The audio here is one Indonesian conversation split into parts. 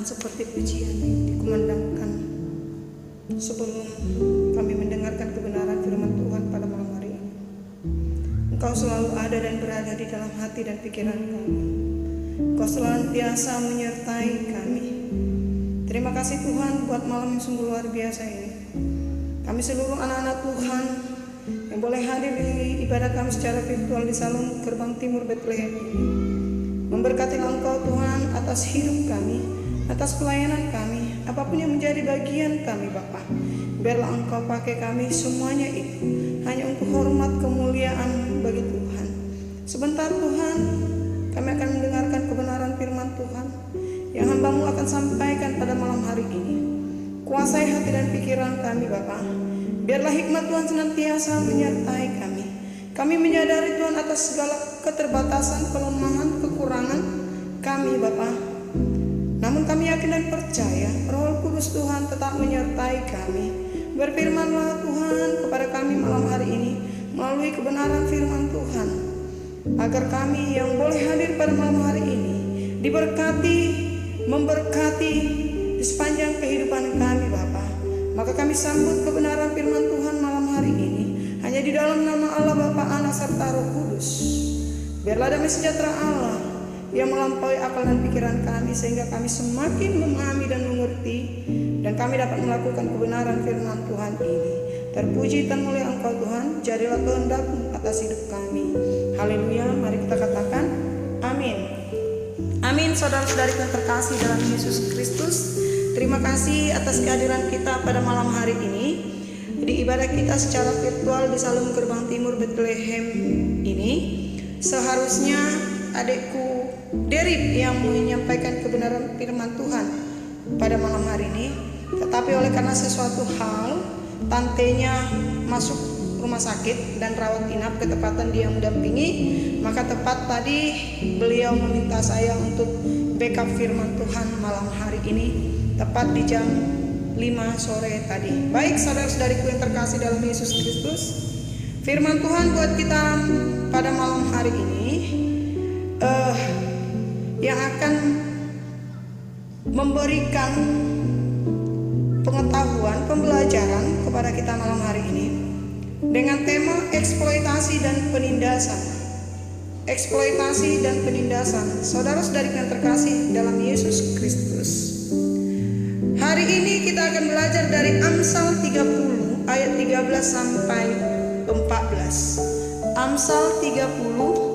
Tuhan seperti pujian yang dikumandangkan sebelum kami mendengarkan kebenaran firman Tuhan pada malam hari ini. Engkau selalu ada dan berada di dalam hati dan pikiran kami. Engkau senantiasa menyertai kami. Terima kasih Tuhan buat malam yang sungguh luar biasa ini. Kami seluruh anak-anak Tuhan yang boleh hadir di ibadah kami secara virtual di Salon Gerbang Timur Bethlehem ini. Memberkatilah Engkau Tuhan atas hidup kami, atas pelayanan kami, apapun yang menjadi bagian kami Bapa. Biarlah Engkau pakai kami semuanya itu hanya untuk hormat kemuliaan bagi Tuhan. Sebentar Tuhan, kami akan mendengarkan kebenaran firman Tuhan yang hamba-Mu akan sampaikan pada malam hari ini. Kuasai hati dan pikiran kami Bapa. Biarlah hikmat Tuhan senantiasa menyertai kami. Kami menyadari Tuhan atas segala keterbatasan, kelemahan, kekurangan kami Bapa. Namun kami yakin dan percaya Roh Kudus Tuhan tetap menyertai kami. Berfirmanlah Tuhan kepada kami malam hari ini melalui kebenaran firman Tuhan, agar kami yang boleh hadir pada malam hari ini diberkati, memberkati di sepanjang kehidupan kami Bapa. Maka kami sambut kebenaran firman Tuhan malam hari ini hanya di dalam nama Allah Bapa, Anak serta Roh Kudus. Biarlah damai sejahtera Allah yang melampaui akal dan pikiran kami, sehingga kami semakin memahami dan mengerti, dan kami dapat melakukan kebenaran firman Tuhan ini. Terpuji dan mulia Engkau Tuhan, jadilah kehendak-Mu atas hidup kami. Haleluya, mari kita katakan amin. Amin. Saudara-saudari yang terkasih dalam Yesus Kristus, terima kasih atas kehadiran kita pada malam hari ini di ibadah kita secara virtual di Salon Gerbang Timur Bethlehem ini. Seharusnya adikku Derip yang menyampaikan kebenaran firman Tuhan pada malam hari ini, tetapi oleh karena sesuatu hal tantenya masuk rumah sakit dan rawat inap, ketepatan dia mendampingi, maka tepat tadi beliau meminta saya untuk backup firman Tuhan malam hari ini tepat di jam 5 sore tadi. Baik saudara-saudariku yang terkasih dalam Yesus Kristus, firman Tuhan buat kita pada malam hari ini yang akan memberikan pengetahuan, pembelajaran kepada kita malam hari ini dengan tema eksploitasi dan penindasan. Eksploitasi dan penindasan. Saudara-saudari yang terkasih dalam Yesus Kristus, hari ini kita akan belajar dari Amsal 30 ayat 13 sampai 14. Amsal 30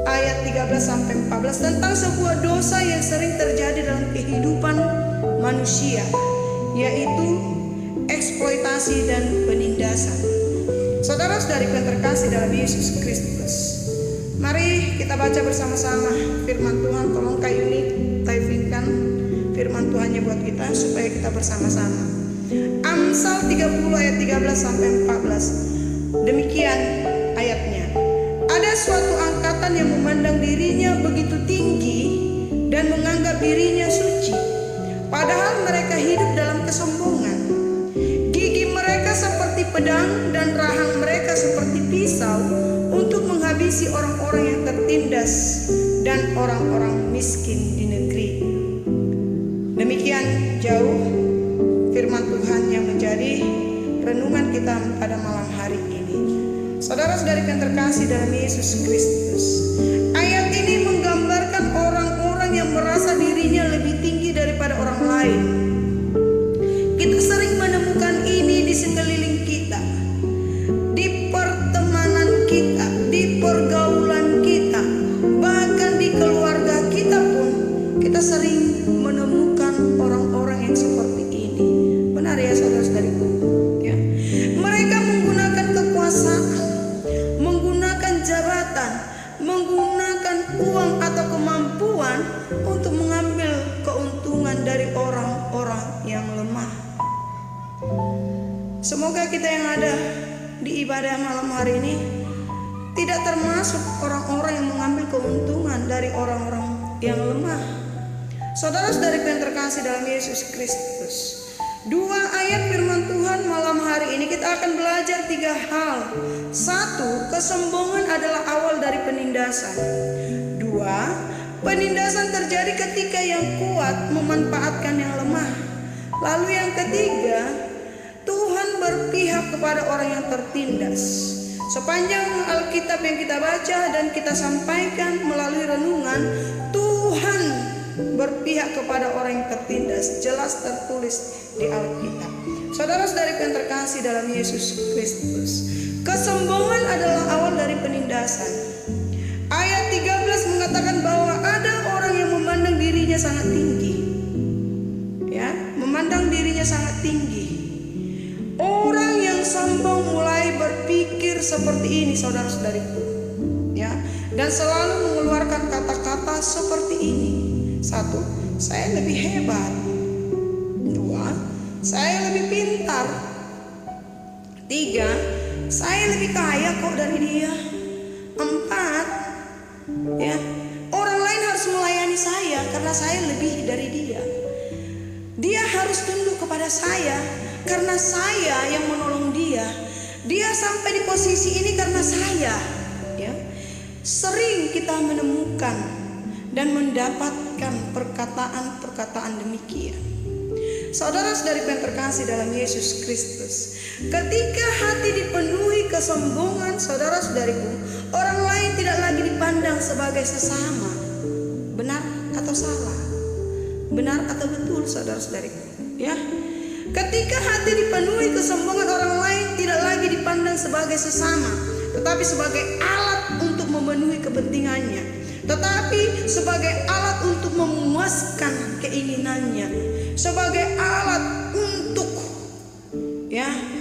ayat 13 sampai 14 tentang sebuah dosa yang sering terjadi dalam kehidupan manusia, yaitu eksploitasi dan penindasan. Saudara-saudari yang terkasih dalam Yesus Kristus, mari kita baca bersama-sama firman Tuhan. Tolong Kak Yuni typingkan firman Tuhannya buat kita supaya kita bersama-sama. Amsal 30 ayat 13 sampai 14. Demikian ayatnya. Ada suatu angkatan yang memandang dirinya begitu tinggi dan menganggap dirinya suci, padahal mereka hidup dalam kesombongan. Gigi mereka seperti pedang dan rahang mereka seperti pisau untuk menghabisi orang-orang yang tertindas dan orang-orang miskin di negeri. Demikian jauh firman Tuhan yang menjadi renungan kita pada malam hari ini. Saudara-saudari yang terkasih dalam Yesus Kristus, ayat ini menggambarkan orang-orang yang merasa dirinya lebih tinggi daripada orang lain. Kita sering menemukan ini di sekeliling kita, di pertemanan kita, di pergaulan kita, bahkan di keluarga kita pun kita sering menemukan orang-orang yang seperti ini. Benar ya saudara-saudariku ya? Mereka menggunakan kekuasaan, menggunakan jabatan, menggunakan uang atau kemampuan untuk mengambil keuntungan dari orang-orang yang lemah. Semoga kita yang ada di ibadah malam hari ini tidak termasuk orang-orang yang mengambil keuntungan dari orang-orang yang lemah. Saudara-saudari yang terkasih dalam Yesus Kristus, dua ayat firman Tuhan malam hari ini kita akan belajar 3 hal. 1, kesombongan adalah awal dari penindasan. 2, penindasan terjadi ketika yang kuat memanfaatkan yang lemah. Lalu yang ketiga, Tuhan berpihak kepada orang yang tertindas. Sepanjang Alkitab yang kita baca dan kita sampaikan melalui renungan, Tuhan berpihak kepada orang yang tertindas. Jelas tertulis di Alkitab. Saudara-saudariku yang terkasih dalam Yesus Kristus, kesombongan adalah awal dari penindasan. Ayat 13 mengatakan bahwa ada orang yang memandang dirinya sangat tinggi. Ya, memandang dirinya sangat tinggi. Orang yang sombong mulai berpikir seperti ini, saudara-saudariku. Ya, dan selalu mengeluarkan kata-kata seperti ini. 1, saya lebih hebat. 2, saya lebih pintar. 3, saya lebih kaya kok dari dia. 4, ya, orang lain harus melayani saya karena saya lebih dari dia. Dia harus tunduk kepada saya karena saya yang menolong dia. Dia sampai di posisi ini karena saya. Ya, sering kita menemukan dan mendapatkan perkataan-perkataan demikian. Saudara-saudari yang terkasih dalam Yesus Kristus, ketika hati dipenuhi kesombongan, saudara-saudariku, orang lain tidak lagi dipandang sebagai sesama. Benar atau salah? Benar atau betul, saudara-saudariku? Ya, ketika hati dipenuhi kesombongan, orang lain tidak lagi dipandang sebagai sesama, tetapi sebagai alat untuk memenuhi kepentingannya, tetapi sebagai alat untuk memuaskan keinginannya, sebagai alat untuk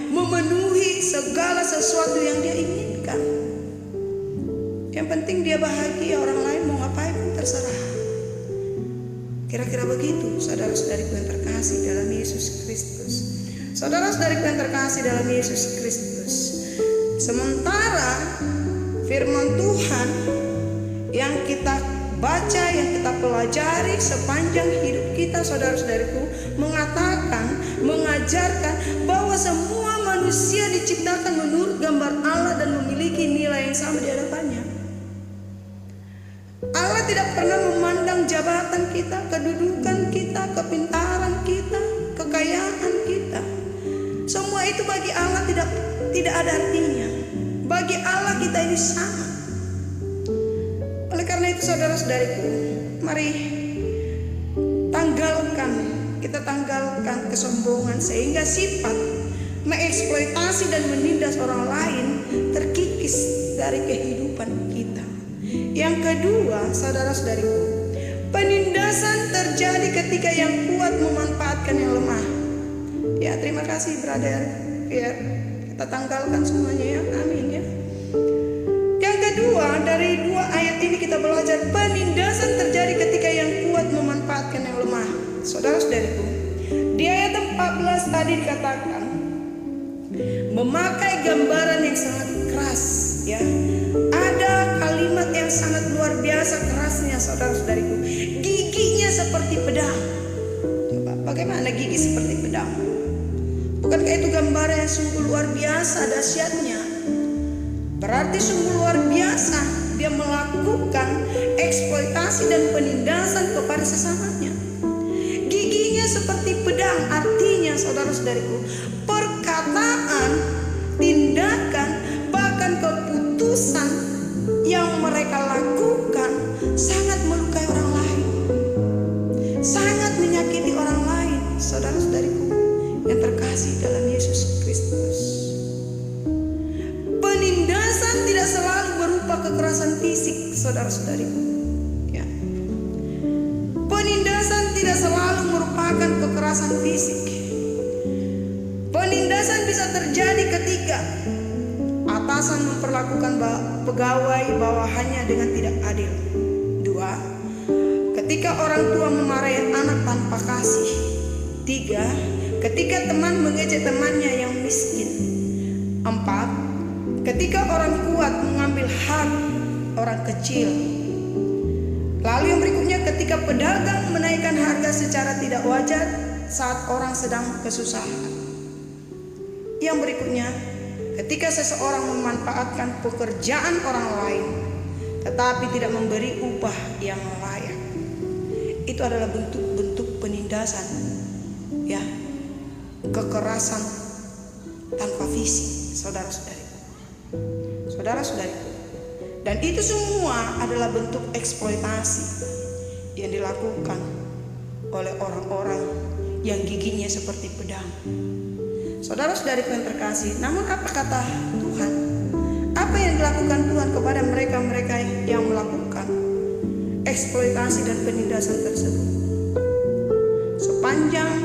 memenuhi segala sesuatu yang dia inginkan. Yang penting dia bahagia, orang lain mau ngapain pun terserah. Kira-kira begitu, saudara-saudariku yang terkasih dalam Yesus Kristus. Saudara-saudariku yang terkasih dalam Yesus Kristus, sementara firman Tuhan yang kita baca, yang kita pelajari sepanjang hidup kita, saudara-saudariku, mengatakan, mengajarkan bahwa semua manusia diciptakan menurut gambar Allah dan memiliki nilai yang sama di hadapannya. Allah tidak pernah memandang jabatan kita, kedudukan kita, kepintaran kita, kekayaan kita. Semua itu bagi Allah tidak ada artinya. Bagi Allah kita ini sama. Oleh karena itu, saudara-saudariku, mari kita tanggalkan kesombongan sehingga sifat mengeksploitasi dan menindas orang lain terkikis dari kehidupan kita. Yang kedua, saudara-saudariku, penindasan terjadi ketika yang kuat memanfaatkan yang lemah. Ya, terima kasih brother. Ya, kita tanggalkan semuanya ya. Amin ya. Yang kedua, dari 2 ayat ini kita belajar penindasan terjadi ketika yang kuat memanfaatkan yang lemah. Saudara-saudariku, di ayat 14 tadi dikatakan memakai gambaran yang sangat keras, ya. Ada kalimat yang sangat luar biasa kerasnya, saudara-saudariku. Giginya seperti pedang. Coba, bagaimana gigi seperti pedang? Bukankah itu gambaran yang sungguh luar biasa dahsyatnya? Berarti sungguh luar biasa dia melakukan eksploitasi dan penindasan kepada sesamanya. Giginya seperti pedang, artinya saudara-saudariku, perkataan, tindakan, bahkan keputusan yang mereka lakukan sangat melukai orang lain, sangat menyakiti orang lain, saudara-saudariku yang terkasih dalam Yesus Kristus. Penindasan tidak selalu berupa kekerasan fisik, saudara-saudariku. Ya. Penindasan tidak selalu merupakan kekerasan fisik. Penindasan bisa terjadi ketika atasan memperlakukan pegawai bawahannya dengan tidak adil. 2, ketika orang tua memarahi anak tanpa kasih. 3, ketika teman mengejek temannya yang miskin. 4, ketika orang kuat mengambil hak orang kecil. Lalu yang berikutnya, ketika pedagang menaikkan harga secara tidak wajar saat orang sedang kesusahan. Yang berikutnya, ketika seseorang memanfaatkan pekerjaan orang lain tetapi tidak memberi upah yang layak. Itu adalah bentuk-bentuk penindasan, ya, kekerasan tanpa visi, saudara-saudariku. Dan itu semua adalah bentuk eksploitasi yang dilakukan oleh orang-orang yang giginya seperti pedang. Saudara-saudariku yang terkasih, namun apa kata Tuhan? Apa yang dilakukan Tuhan kepada mereka-mereka yang melakukan eksploitasi dan penindasan tersebut? Sepanjang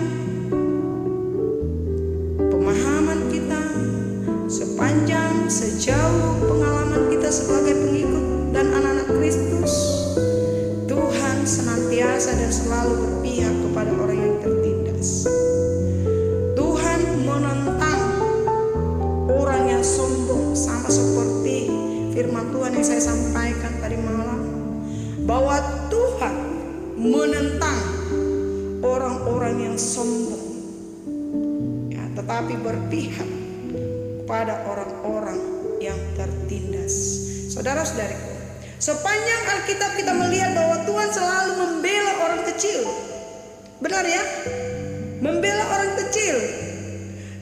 pemahaman kita, sejauh pengalaman kita sebagai pengikut dan anak-anak Kristus, Tuhan senantiasa dan selalu berpihak kepada orang yang tertindas. Tuhan menentang orang yang sombong, sama seperti firman Tuhan yang saya sampaikan tadi malam, bahwa Tuhan menentang orang-orang yang sombong, ya, tetapi berpihak pada orang-orang yang tertindas. Saudara-saudariku, sepanjang Alkitab kita melihat bahwa Tuhan selalu membela orang kecil. Benar ya? Membela orang kecil.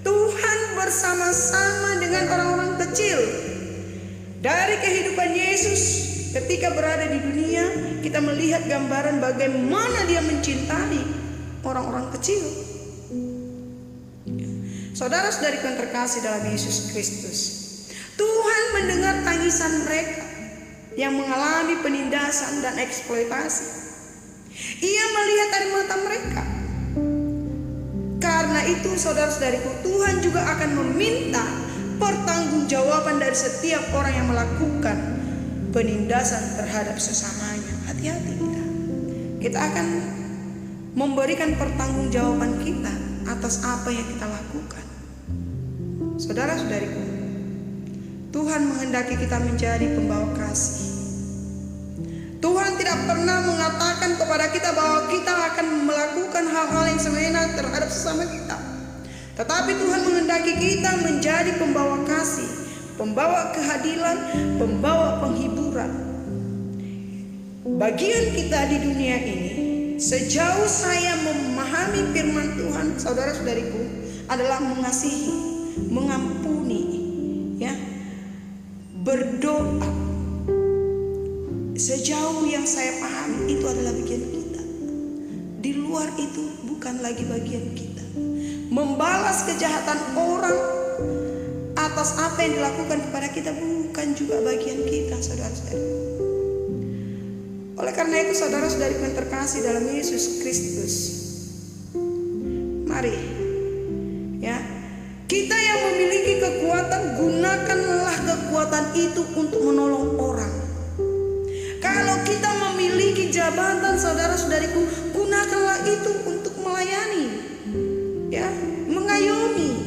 Tuhan bersama-sama dengan orang-orang kecil. Dari kehidupan Yesus ketika berada di dunia, kita melihat gambaran bagaimana Dia mencintai orang-orang kecil. Saudara-saudariku yang terkasih dalam Yesus Kristus, Tuhan mendengar tangisan mereka yang mengalami penindasan dan eksploitasi. Ia melihat dari mata mereka. Karena itu, saudara-saudariku, Tuhan juga akan meminta pertanggungjawaban dari setiap orang yang melakukan penindasan terhadap sesamanya. Hati-hati kita akan memberikan pertanggungjawaban kita atas apa yang kita lakukan. Saudara-saudariku, Tuhan menghendaki kita menjadi pembawa kasih. Tuhan tidak pernah mengatakan kepada kita bahwa kita akan melakukan hal-hal yang semena terhadap sesama kita. Tetapi Tuhan menghendaki kita menjadi pembawa kasih, pembawa keadilan, pembawa penghiburan. Bagian kita di dunia ini, sejauh saya memahami firman Tuhan, saudara-saudariku, adalah mengasihi, mengampuni, ya, berdoa. Sejauh yang saya pahami, itu adalah bagian kita. Di luar itu bukan lagi bagian kita. Membalas kejahatan orang atas apa yang dilakukan kepada kita bukan juga bagian kita, saudara-saudara. Oleh karena itu, saudara-saudari yang terkasih dalam Yesus Kristus, mari, ya, kita yang memiliki kekuatan, gunakanlah kekuatan itu untuk menolong orang. Kalau kita memiliki jabatan, saudara-saudariku, gunakanlah itu untuk melayani, ya, mengayomi.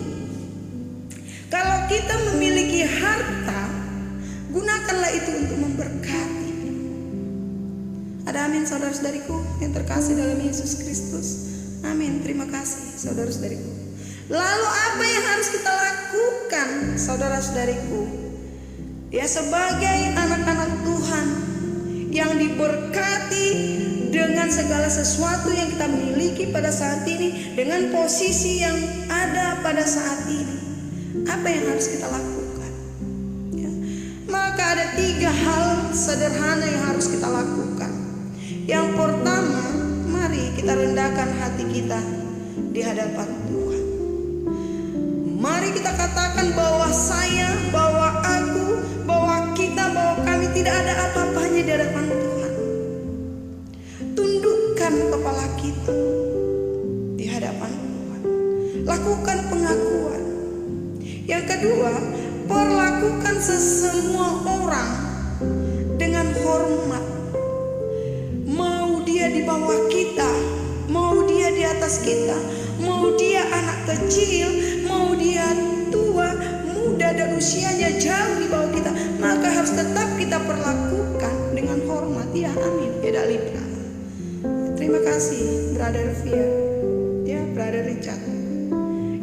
Kalau kita memiliki harta, gunakanlah itu untuk memberkati. Ada amin, saudara-saudariku yang terkasih dalam Yesus Kristus. Amin. Terima kasih, saudara-saudariku. Lalu apa yang harus kita lakukan, saudara-saudariku? Ya, sebagai anak-anak Tuhan yang diberkati dengan segala sesuatu yang kita miliki pada saat ini, dengan posisi yang ada pada saat ini, apa yang harus kita lakukan? Ya. Maka ada 3 hal sederhana yang harus kita lakukan. Yang pertama, mari kita rendahkan hati kita di hadapan Tuhan. Mari kita katakan bahwa saya, bahwa aku, bahwa kita, bahwa kami tidak ada apa-apanya di hadapan Tuhan. Tundukkan kepala kita di hadapan Tuhan. Lakukan pengakuan. Yang kedua, perlakukan sesemua orang dengan hormat. Mau dia di bawah kita, mau dia di atas kita, mau dia anak kecil, mau dia tua, muda dan usianya jauh di bawah kita, maka harus tetap kita perlakukan dengan hormat. Ya, amin. Ya, Libra. Terima kasih, Brother Fia. Ya, Brother Richard.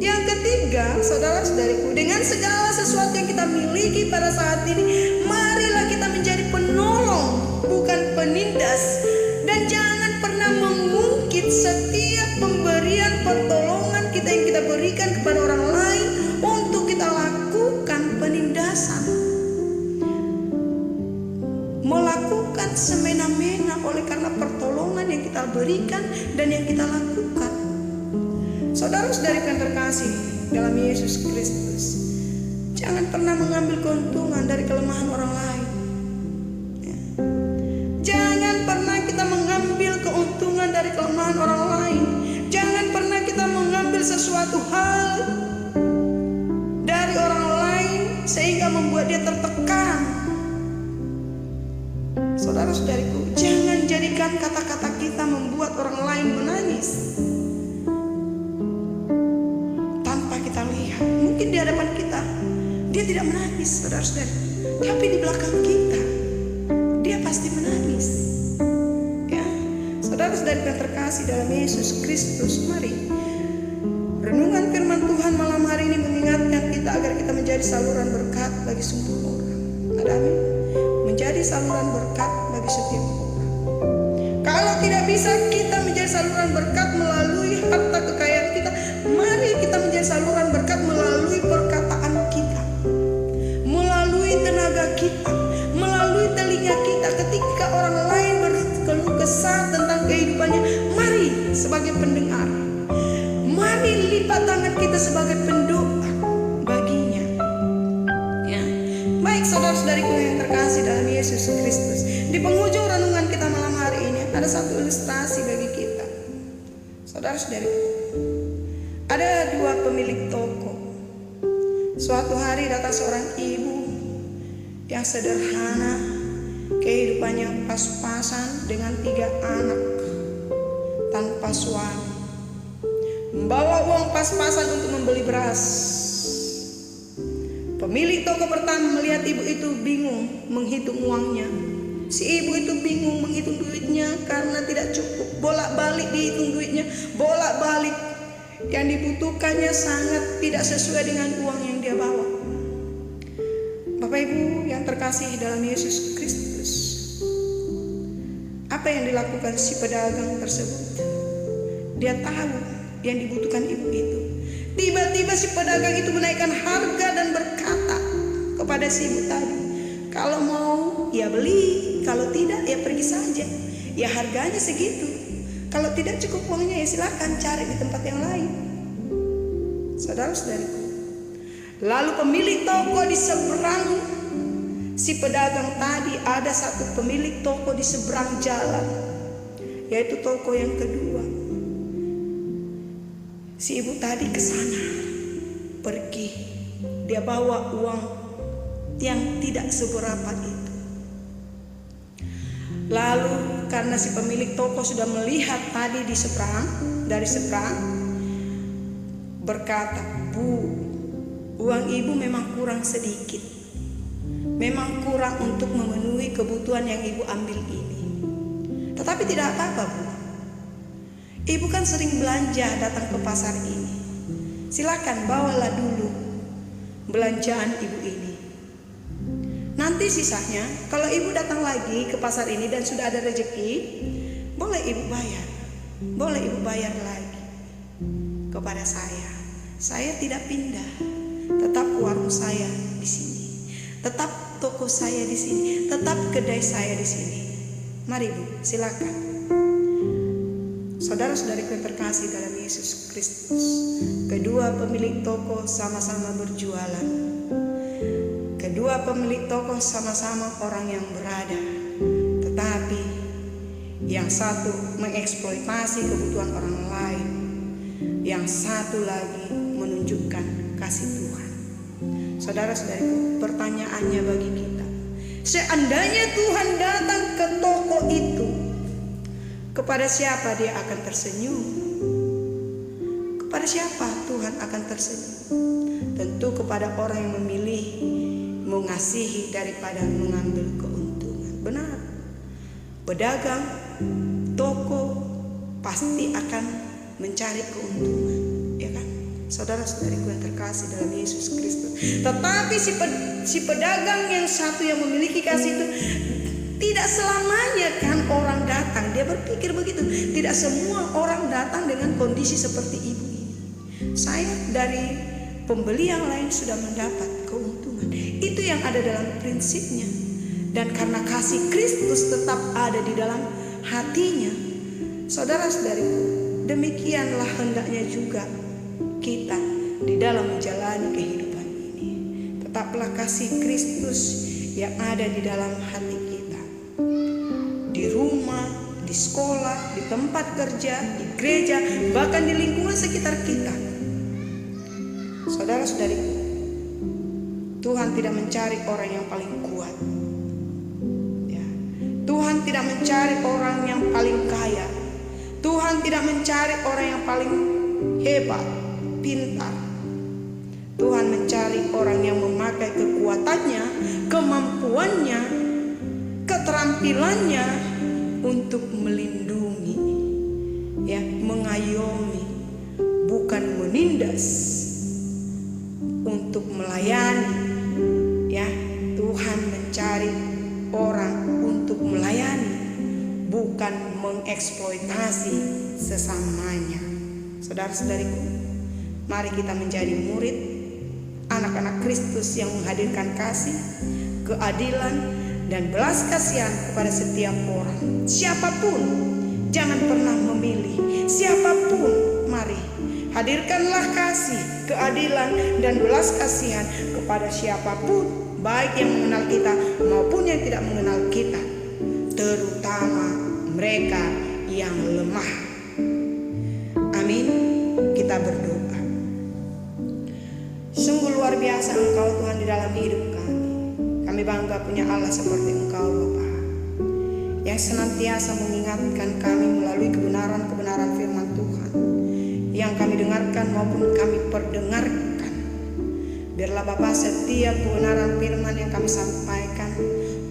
Yang ketiga, saudara-saudariku, dengan segala sesuatu yang kita miliki pada saat ini, marilah kita menjadi penolong setiap pemberian pertolongan kita yang kita berikan kepada orang lain untuk kita lakukan penindasan, melakukan semena-mena oleh karena pertolongan yang kita berikan dan yang kita lakukan. Saudara-saudari yang terkasih dalam Yesus Kristus, jangan pernah mengambil keuntungan dari kelemahan orang lain. Jangan pernah kita mengambil keuntungan dari kelemahan orang lain. Jangan pernah kita mengambil sesuatu hal dari orang lain sehingga membuat dia tertekan. Saudara-saudariku, jangan jadikan kata-kata kita membuat orang lain menangis tanpa kita lihat. Mungkin di hadapan kita dia tidak menangis, saudara-saudari, tapi di belakang kita dia pasti menangis. Ya, saudara-saudari yang terkasih dalam Yesus Kristus, mari renungan firman Tuhan malam hari ini mengingatkan kita agar kita menjadi saluran berkat bagi semua orang. Ada amin? Menjadi saluran berkat bagi setiap orang. Kalau tidak bisa kita menjadi saluran berkat melalui harta kekayaan kita, mari kita menjadi saluran berkat melalui perkataan kita, melalui tenaga kita, melalui telinga kita. Ketika orang lain berkeluh kesah tentang kehidupannya, mari sebagai pendengar, mari lipat tangan kita sebagai pendoa baginya. Ya, baik saudara-saudariku yang terkasih dalam Yesus Kristus, di penghujung renungan kita malam hari ini ada satu ilustrasi bagi kita. Saudara-saudari, ada dua pemilik toko. Suatu hari datang seorang ibu yang sederhana, kehidupannya pas-pasan dengan 3 anak tanpa suami, membawa uang pas-pasan untuk membeli beras. Pemilik toko pertama melihat ibu itu bingung menghitung uangnya. Si ibu itu bingung menghitung duitnya karena tidak cukup. Bolak-balik dihitung duitnya, bolak-balik. Yang dibutuhkannya sangat tidak sesuai dengan uang yang dia bawa. Bapak Ibu yang terkasih dalam Yesus Kristus, apa yang dilakukan si pedagang tersebut? Dia tahu yang dibutuhkan ibu itu. Tiba-tiba si pedagang itu menaikkan harga dan berkata kepada si ibu tadi, kalau mau ya beli, kalau tidak ya pergi saja. Ya harganya segitu. Kalau tidak cukup uangnya ya silakan cari di tempat yang lain. Saudara-saudariku, lalu pemilik toko di seberang si pedagang tadi, ada satu pemilik toko di seberang jalan, yaitu toko yang kedua. Si ibu tadi ke sana, pergi, dia bawa uang yang tidak seberapa itu. Lalu karena si pemilik toko sudah melihat tadi di seberang, dari seberang, berkata, Bu, uang ibu memang kurang sedikit, memang kurang untuk memenuhi kebutuhan yang ibu ambil ini. Tetapi tidak apa-apa, Bu, ibu kan sering belanja datang ke pasar ini. Silakan bawalah dulu belanjaan ibu ini. Nanti sisanya kalau ibu datang lagi ke pasar ini dan sudah ada rezeki, boleh ibu bayar. Boleh ibu bayar lagi kepada saya. Saya tidak pindah. Tetap warung saya di sini. Tetap toko saya di sini. Tetap kedai saya di sini. Mari Bu, silakan. Saudara-saudariku yang terkasih dalam Yesus Kristus, kedua pemilik toko sama-sama berjualan. Kedua pemilik toko sama-sama orang yang berada, tetapi yang satu mengeksploitasi kebutuhan orang lain, yang satu lagi menunjukkan kasih Tuhan. Saudara-saudariku, pertanyaannya bagi kita, seandainya Tuhan datang ke toko itu, kepada siapa dia akan tersenyum? Kepada siapa Tuhan akan tersenyum? Tentu kepada orang yang memilih mengasihi daripada mengambil keuntungan. Benar, pedagang toko pasti akan mencari keuntungan, ya kan? Saudara-saudariku yang terkasih dalam Yesus Kristus. Tetapi si pedagang yang satu yang memiliki kasih itu, tidak selamanya kan orang datang dia berpikir begitu. Tidak semua orang datang dengan kondisi seperti ibu ini. Saya dari pembeli yang lain sudah mendapat keuntungan. Itu yang ada dalam prinsipnya. Dan karena kasih Kristus tetap ada di dalam hatinya, saudara-saudariku, demikianlah hendaknya juga kita di dalam menjalani kehidupan ini. Tetaplah kasih Kristus yang ada di dalam hati kita. Di rumah, di sekolah, di tempat kerja, di gereja, bahkan di lingkungan sekitar kita. Saudara-saudariku, Tuhan tidak mencari orang yang paling kuat. Ya. Tuhan tidak mencari orang yang paling kaya. Tuhan tidak mencari orang yang paling hebat, pintar. Tuhan mencari orang yang memakai kekuatannya, kemampuannya, keterampilannya untuk melindungi, ya, mengayomi, bukan menindas, untuk melayani. Ya, Tuhan mencari orang untuk melayani, bukan mengeksploitasi sesamanya. Saudara-saudariku, mari kita menjadi murid, anak-anak Kristus yang menghadirkan kasih, keadilan, dan belas kasihan kepada setiap orang. Siapapun, jangan pernah memilih. Siapapun, mari hadirkanlah kasih, keadilan, dan belas kasihan kepada siapapun, baik yang mengenal kita maupun yang tidak mengenal kita, terutama mereka yang lemah. Amin. Kita berdoa. Sungguh luar biasa Engkau Tuhan di dalam hidup kami. Kami bangga punya Allah seperti Engkau Bapa, yang senantiasa mengingatkan kami melalui kebenaran-kebenaran firman Tuhan yang kami dengarkan maupun kami perdengarkan. Biarlah Bapa setiap kebenaran firman yang kami sampaikan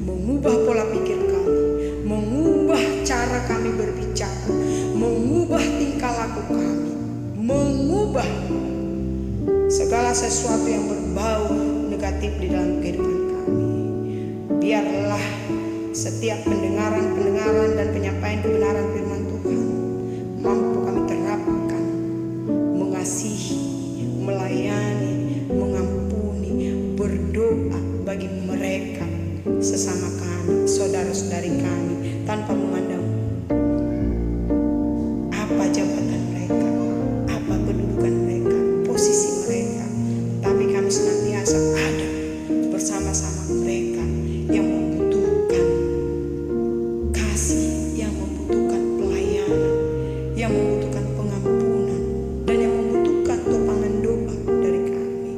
mengubah pola pikir kami, mengubah cara kami berbicara, mengubah tingkah laku kami, mengubah segala sesuatu yang berbau negatif di dalam kehidupan kami. Biarlah setiap pendengaran dan penyampaian kebenaran firman Tuhan mampu kami terapkan, mengasihi, melayani, mengampuni, berdoa bagi mereka sesama kami, saudara-saudari kami, tanpa memandang apa jabatan mereka, apa kedudukan mereka, posisi mereka, tapi kami senantiasa ada bersama-sama mereka yang membutuhkan kasih, yang membutuhkan pelayanan, yang membutuhkan pengampunan, dan yang membutuhkan topangan doa dari kami.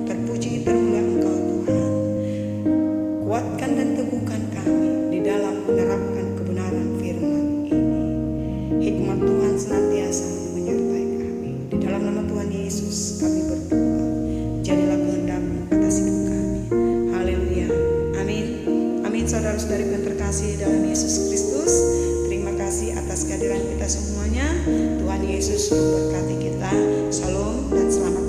Terpuji termulia Engkau Tuhan. Kuatkan dan teguhkan kami di dalam menerapkan kebenaran firman ini. Hikmat Tuhan senantiasa menyertai kami. Di dalam nama Tuhan Yesus kami berdoa. Jadilah kehendak-Mu atas hidup kami. Haleluya. Amin. Amin. Saudara-saudari yang terkasih dalam Yesus Kristus, terima kasih atas kehadiran kita semuanya. Tuhan Yesus memberkati kita. Shalom dan selamat